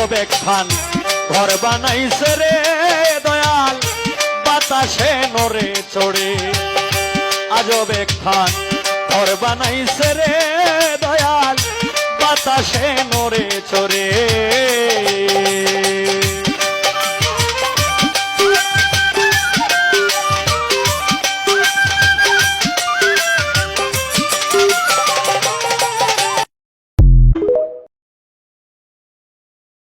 আজব একখান ঘর বানাইছে রে দয়াল বাতাসে নড়ে চড়ে আজব একখান ঘর বানাইছে রে দয়াল বাতাসে নড়ে চড়ে